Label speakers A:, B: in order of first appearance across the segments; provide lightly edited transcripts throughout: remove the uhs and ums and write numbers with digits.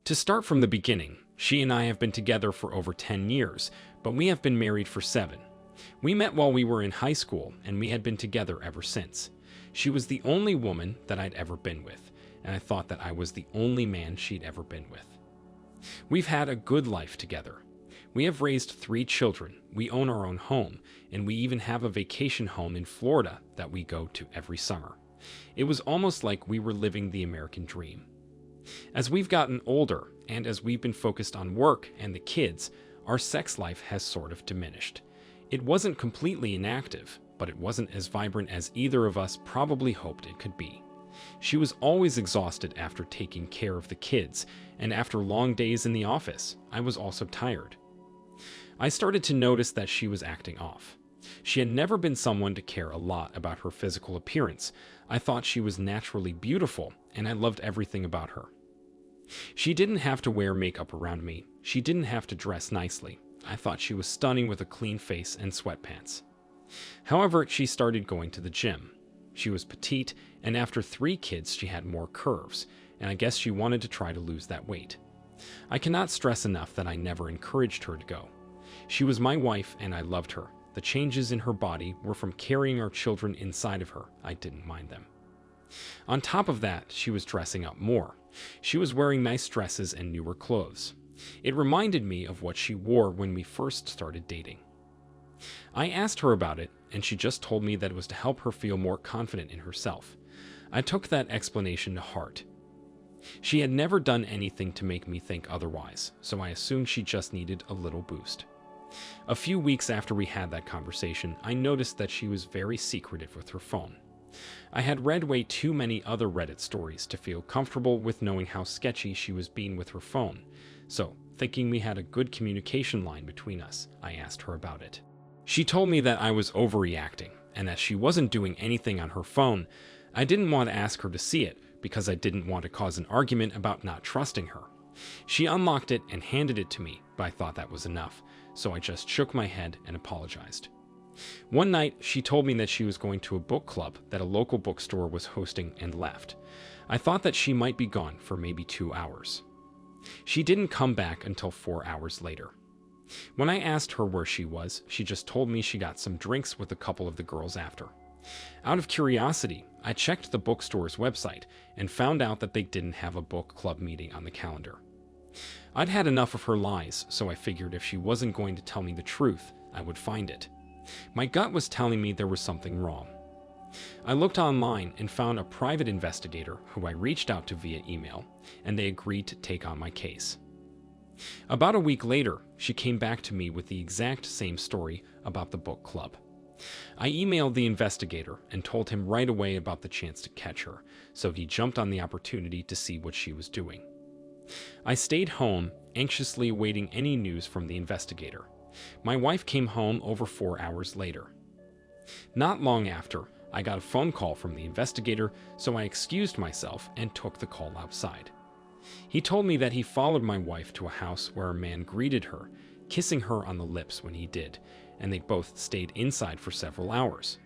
A: To start from the beginning, she and I have been together for over 10 years, but we have been married for 7. We met while we were in high school, and we had been together ever since. She was the only woman that I'd ever been with, and I thought that I was the only man she'd ever been with. We've had a good life together. We have raised 3 children, we own our own home, and we even have a vacation home in Florida that we go to every summer. It was almost like we were living the American dream. As we've gotten older, and as we've been focused on work and the kids, our sex life has sort of diminished. It wasn't completely inactive, but it wasn't as vibrant as either of us probably hoped it could be. She was always exhausted after taking care of the kids, and after long days in the office, I was also tired. I started to notice that she was acting off. She had never been someone to care a lot about her physical appearance. I thought she was naturally beautiful, and I loved everything about her. She didn't have to wear makeup around me. She didn't have to dress nicely. I thought she was stunning with a clean face and sweatpants. However, she started going to the gym. She was petite, and after 3 kids, she had more curves, and I guess she wanted to try to lose that weight. I cannot stress enough that I never encouraged her to go. She was my wife, and I loved her. The changes in her body were from carrying our children inside of her. I didn't mind them. On top of that, she was dressing up more. She was wearing nice dresses and newer clothes. It reminded me of what she wore when we first started dating. I asked her about it, and she just told me that it was to help her feel more confident in herself. I took that explanation to heart. She had never done anything to make me think otherwise, so I assumed she just needed a little boost. A few weeks after we had that conversation, I noticed that she was very secretive with her phone. I had read way too many other Reddit stories to feel comfortable with knowing how sketchy she was being with her phone, so, thinking we had a good communication line between us, I asked her about it. She told me that I was overreacting, and that she wasn't doing anything on her phone. I didn't want to ask her to see it, because I didn't want to cause an argument about not trusting her. She unlocked it and handed it to me, but I thought that was enough, so I just shook my head and apologized. One night, she told me that she was going to a book club that a local bookstore was hosting and left. I thought that she might be gone for maybe 2 hours. She didn't come back until 4 hours later. When I asked her where she was, she just told me she got some drinks with a couple of the girls after. Out of curiosity, I checked the bookstore's website and found out that they didn't have a book club meeting on the calendar. I'd had enough of her lies, so I figured if she wasn't going to tell me the truth, I would find it. My gut was telling me there was something wrong. I looked online and found a private investigator who I reached out to via email, and they agreed to take on my case. About a week later, she came back to me with the exact same story about the book club. I emailed the investigator and told him right away about the chance to catch her, so he jumped on the opportunity to see what she was doing. I stayed home, anxiously awaiting any news from the investigator. My wife came home over 4 hours later. Not long after, I got a phone call from the investigator, so I excused myself and took the call outside. He told me that he followed my wife to a house where a man greeted her, kissing her on the lips when he did, and they both stayed inside for several hours.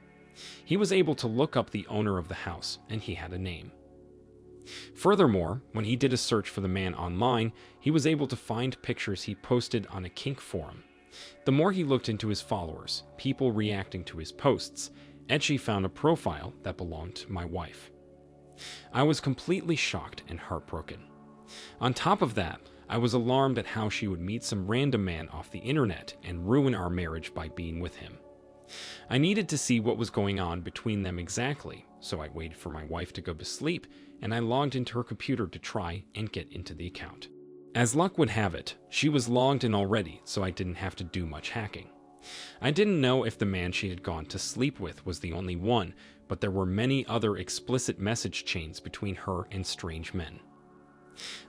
A: He was able to look up the owner of the house, and he had a name. Furthermore, when he did a search for the man online, he was able to find pictures he posted on a kink forum. The more he looked into his followers, people reacting to his posts, Edgy found a profile that belonged to my wife. I was completely shocked and heartbroken. On top of that, I was alarmed at how she would meet some random man off the internet and ruin our marriage by being with him. I needed to see what was going on between them exactly, so I waited for my wife to go to sleep, and I logged into her computer to try and get into the account. As luck would have it, she was logged in already, so I didn't have to do much hacking. I didn't know if the man she had gone to sleep with was the only one, but there were many other explicit message chains between her and strange men.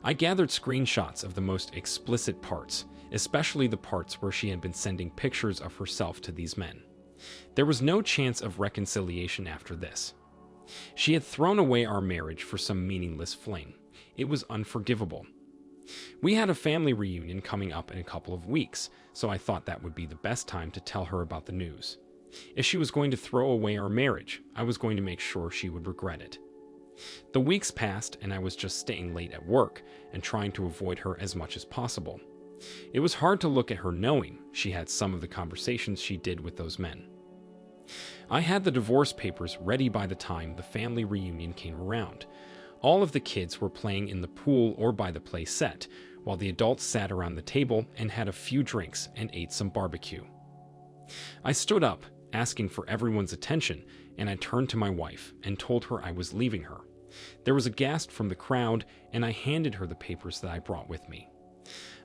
A: I gathered screenshots of the most explicit parts, especially the parts where she had been sending pictures of herself to these men. There was no chance of reconciliation after this. She had thrown away our marriage for some meaningless fling. It was unforgivable. We had a family reunion coming up in a couple of weeks, so I thought that would be the best time to tell her about the news. If she was going to throw away our marriage, I was going to make sure she would regret it. The weeks passed, and I was just staying late at work and trying to avoid her as much as possible. It was hard to look at her knowing she had some of the conversations she did with those men. I had the divorce papers ready by the time the family reunion came around. All of the kids were playing in the pool or by the play set, while the adults sat around the table and had a few drinks and ate some barbecue. I stood up, asking for everyone's attention, and I turned to my wife and told her I was leaving her. There was a gasp from the crowd, and I handed her the papers that I brought with me.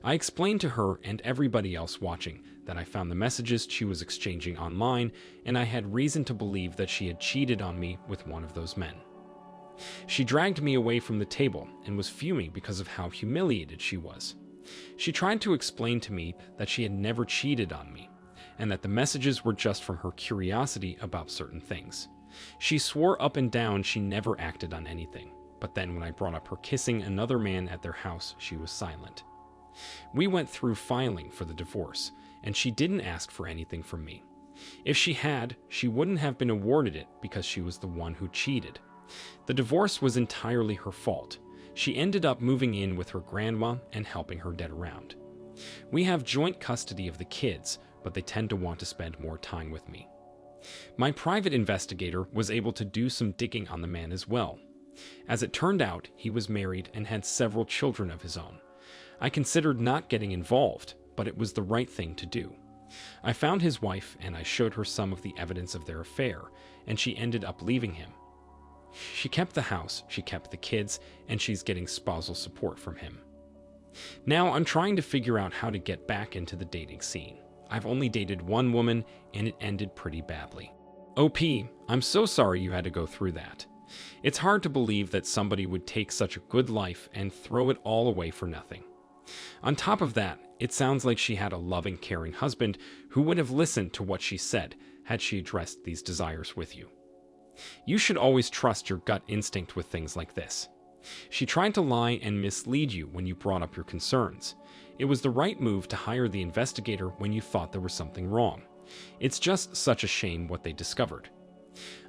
A: I explained to her and everybody else watching that I found the messages she was exchanging online, and I had reason to believe that she had cheated on me with one of those men. She dragged me away from the table and was fuming because of how humiliated she was. She tried to explain to me that she had never cheated on me, and that the messages were just from her curiosity about certain things. She swore up and down she never acted on anything, but then when I brought up her kissing another man at their house, she was silent. We went through filing for the divorce, and she didn't ask for anything from me. If she had, she wouldn't have been awarded it because she was the one who cheated. The divorce was entirely her fault. She ended up moving in with her grandma and helping her dad around. We have joint custody of the kids, but they tend to want to spend more time with me. My private investigator was able to do some digging on the man as well. As it turned out, he was married and had several children of his own. I considered not getting involved, but it was the right thing to do. I found his wife and I showed her some of the evidence of their affair, and she ended up leaving him. She kept the house, she kept the kids, and she's getting spousal support from him. Now I'm trying to figure out how to get back into the dating scene. I've only dated one woman, and it ended pretty badly. OP, I'm so sorry you had to go through that. It's hard to believe that somebody would take such a good life and throw it all away for nothing. On top of that, it sounds like she had a loving, caring husband who would have listened to what she said had she addressed these desires with you. You should always trust your gut instinct with things like this. She tried to lie and mislead you when you brought up your concerns. It was the right move to hire the investigator when you thought there was something wrong. It's just such a shame what they discovered.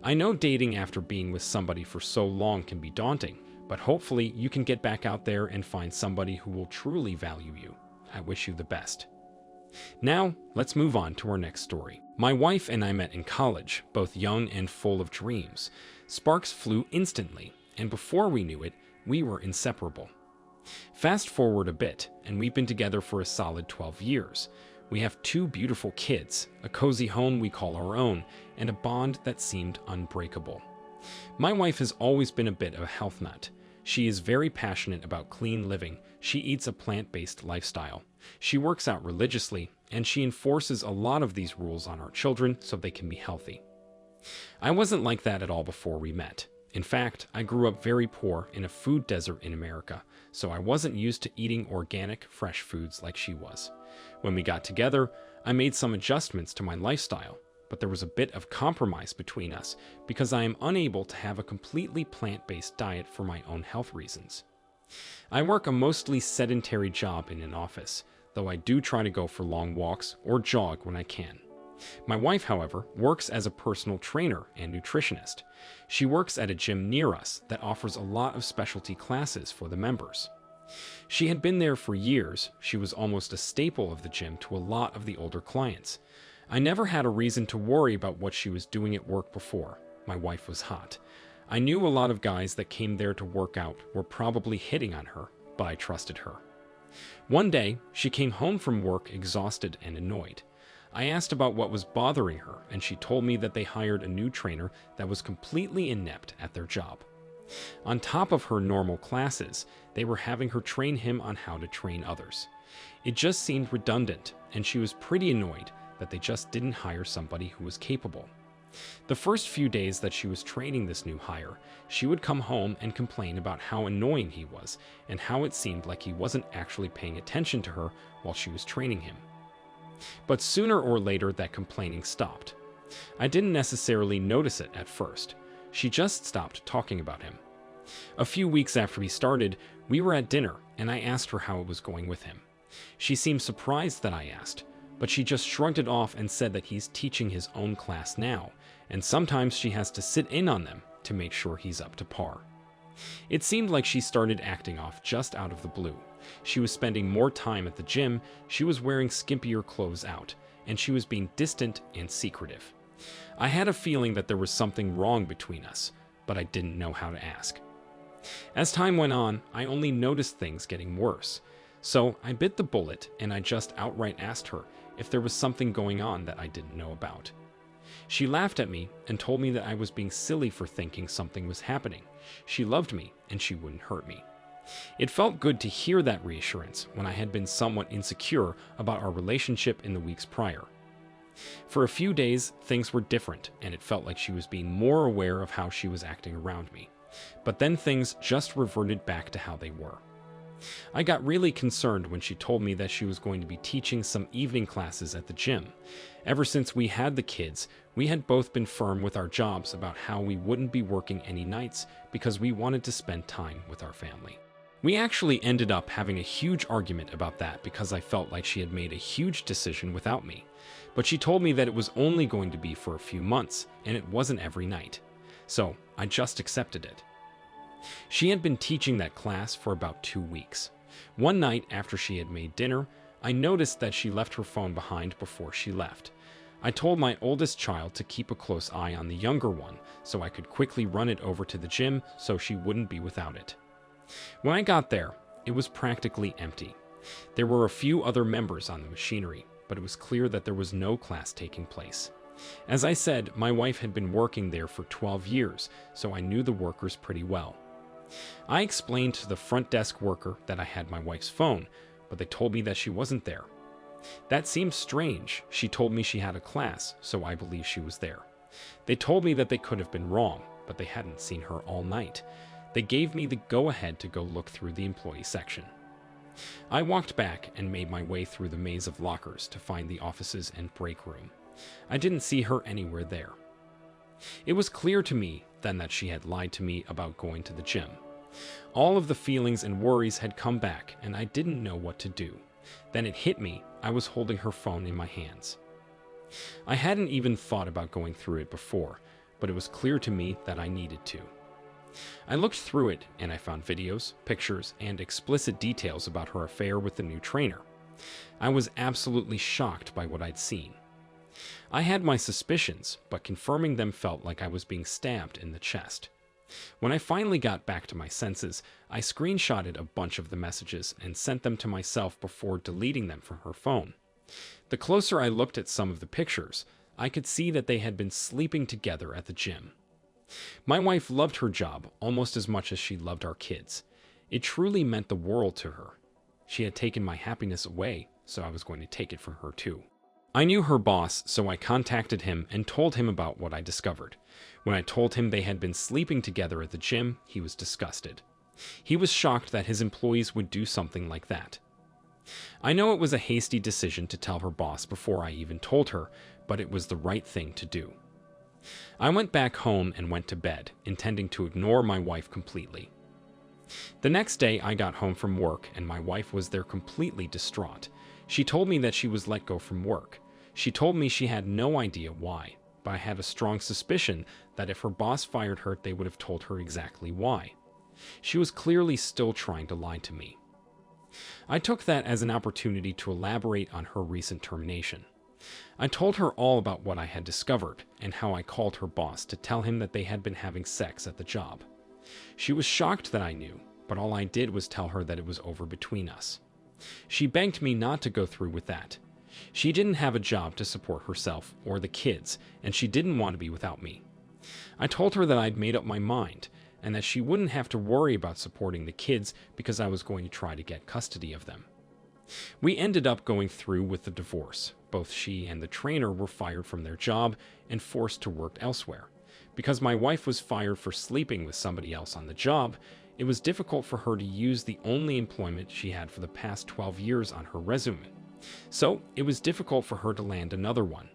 A: I know dating after being with somebody for so long can be daunting, but hopefully you can get back out there and find somebody who will truly value you. I wish you the best. Now, let's move on to our next story. My wife and I met in college, both young and full of dreams. Sparks flew instantly, and before we knew it, we were inseparable. Fast forward a bit, and we've been together for a solid 12 years. We have 2 beautiful kids, a cozy home we call our own, and a bond that seemed unbreakable. My wife has always been a bit of a health nut. She is very passionate about clean living. She eats a plant-based lifestyle. She works out religiously, and she enforces a lot of these rules on our children so they can be healthy. I wasn't like that at all before we met. In fact, I grew up very poor in a food desert in America, so I wasn't used to eating organic, fresh foods like she was. When we got together, I made some adjustments to my lifestyle, but there was a bit of compromise between us because I am unable to have a completely plant-based diet for my own health reasons. I work a mostly sedentary job in an office, though I do try to go for long walks or jog when I can. My wife, however, works as a personal trainer and nutritionist. She works at a gym near us that offers a lot of specialty classes for the members. She had been there for years. She was almost a staple of the gym to a lot of the older clients. I never had a reason to worry about what she was doing at work before. My wife was hot. I knew a lot of guys that came there to work out were probably hitting on her, but I trusted her. One day, she came home from work exhausted and annoyed. I asked about what was bothering her, and she told me that they hired a new trainer that was completely inept at their job. On top of her normal classes, they were having her train him on how to train others. It just seemed redundant, and she was pretty annoyed that they just didn't hire somebody who was capable. The first few days that she was training this new hire, she would come home and complain about how annoying he was and how it seemed like he wasn't actually paying attention to her while she was training him. But sooner or later that complaining stopped. I didn't necessarily notice it at first. She just stopped talking about him. A few weeks after he started, we were at dinner and I asked her how it was going with him. She seemed surprised that I asked, but she just shrugged it off and said that he's teaching his own class now, and sometimes she has to sit in on them to make sure he's up to par. It seemed like she started acting off just out of the blue. She was spending more time at the gym, she was wearing skimpier clothes out, and she was being distant and secretive. I had a feeling that there was something wrong between us, but I didn't know how to ask. As time went on, I only noticed things getting worse. So I bit the bullet and I just outright asked her if there was something going on that I didn't know about. She laughed at me and told me that I was being silly for thinking something was happening. She loved me and she wouldn't hurt me. It felt good to hear that reassurance when I had been somewhat insecure about our relationship in the weeks prior. For a few days, things were different and it felt like she was being more aware of how she was acting around me. But then things just reverted back to how they were. I got really concerned when she told me that she was going to be teaching some evening classes at the gym. Ever since we had the kids, we had both been firm with our jobs about how we wouldn't be working any nights because we wanted to spend time with our family. We actually ended up having a huge argument about that because I felt like she had made a huge decision without me. But she told me that it was only going to be for a few months and it wasn't every night. So I just accepted it. She had been teaching that class for about 2 weeks. One night after she had made dinner, I noticed that she left her phone behind before she left. I told my oldest child to keep a close eye on the younger one so I could quickly run it over to the gym so she wouldn't be without it. When I got there, it was practically empty. There were a few other members on the machinery, but it was clear that there was no class taking place. As I said, my wife had been working there for 12 years, so I knew the workers pretty well. I explained to the front desk worker that I had my wife's phone, but they told me that she wasn't there. That seemed strange. She told me she had a class, so I believed she was there. They told me that they could have been wrong, but they hadn't seen her all night. They gave me the go-ahead to go look through the employee section. I walked back and made my way through the maze of lockers to find the offices and break room. I didn't see her anywhere there. It was clear to me then that she had lied to me about going to the gym. All of the feelings and worries had come back and I didn't know what to do. Then it hit me. I was holding her phone in my hands. I hadn't even thought about going through it before, but it was clear to me that I needed to. I looked through it and I found videos, pictures, and explicit details about her affair with the new trainer. I was absolutely shocked by what I'd seen. I had my suspicions, but confirming them felt like I was being stabbed in the chest. When I finally got back to my senses, I screenshotted a bunch of the messages and sent them to myself before deleting them from her phone. The closer I looked at some of the pictures, I could see that they had been sleeping together at the gym. My wife loved her job almost as much as she loved our kids. It truly meant the world to her. She had taken my happiness away, so I was going to take it from her too. I knew her boss, so I contacted him and told him about what I discovered. When I told him they had been sleeping together at the gym, he was disgusted. He was shocked that his employees would do something like that. I know it was a hasty decision to tell her boss before I even told her, but it was the right thing to do. I went back home and went to bed, intending to ignore my wife completely. The next day, I got home from work and my wife was there completely distraught. She told me that she was let go from work. She told me she had no idea why, but I had a strong suspicion that if her boss fired her, they would have told her exactly why. She was clearly still trying to lie to me. I took that as an opportunity to elaborate on her recent termination. I told her all about what I had discovered and how I called her boss to tell him that they had been having sex at the job. She was shocked that I knew, but all I did was tell her that it was over between us. She begged me not to go through with that. She didn't have a job to support herself or the kids, and she didn't want to be without me. I told her that I'd made up my mind, and that she wouldn't have to worry about supporting the kids because I was going to try to get custody of them. We ended up going through with the divorce. Both she and the trainer were fired from their job and forced to work elsewhere. Because my wife was fired for sleeping with somebody else on the job, it was difficult for her to use the only employment she had for the past 12 years on her resume. So it was difficult for her to land another one.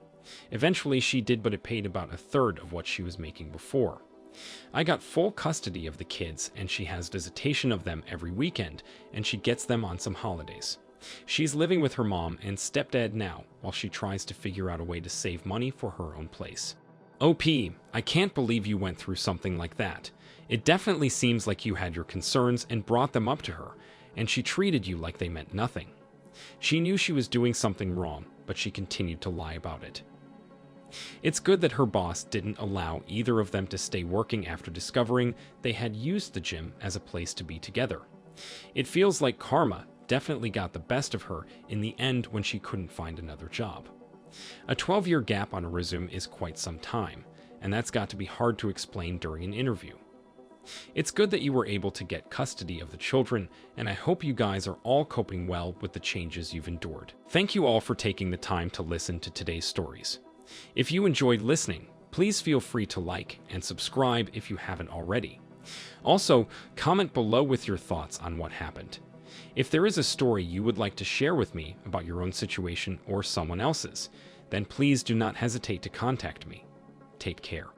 A: Eventually she did, but it paid about a third of what she was making before. I got full custody of the kids and she has visitation of them every weekend and she gets them on some holidays. She's living with her mom and stepdad now while she tries to figure out a way to save money for her own place. OP, I can't believe you went through something like that. It definitely seems like you had your concerns and brought them up to her, and she treated you like they meant nothing. She knew she was doing something wrong, but she continued to lie about it. It's good that her boss didn't allow either of them to stay working after discovering they had used the gym as a place to be together. It feels like karma definitely got the best of her in the end when she couldn't find another job. A 12-year gap on a resume is quite some time, and that's got to be hard to explain during an interview. It's good that you were able to get custody of the children, and I hope you guys are all coping well with the changes you've endured. Thank you all for taking the time to listen to today's stories. If you enjoyed listening, please feel free to like and subscribe if you haven't already. Also, comment below with your thoughts on what happened. If there is a story you would like to share with me about your own situation or someone else's, then please do not hesitate to contact me. Take care.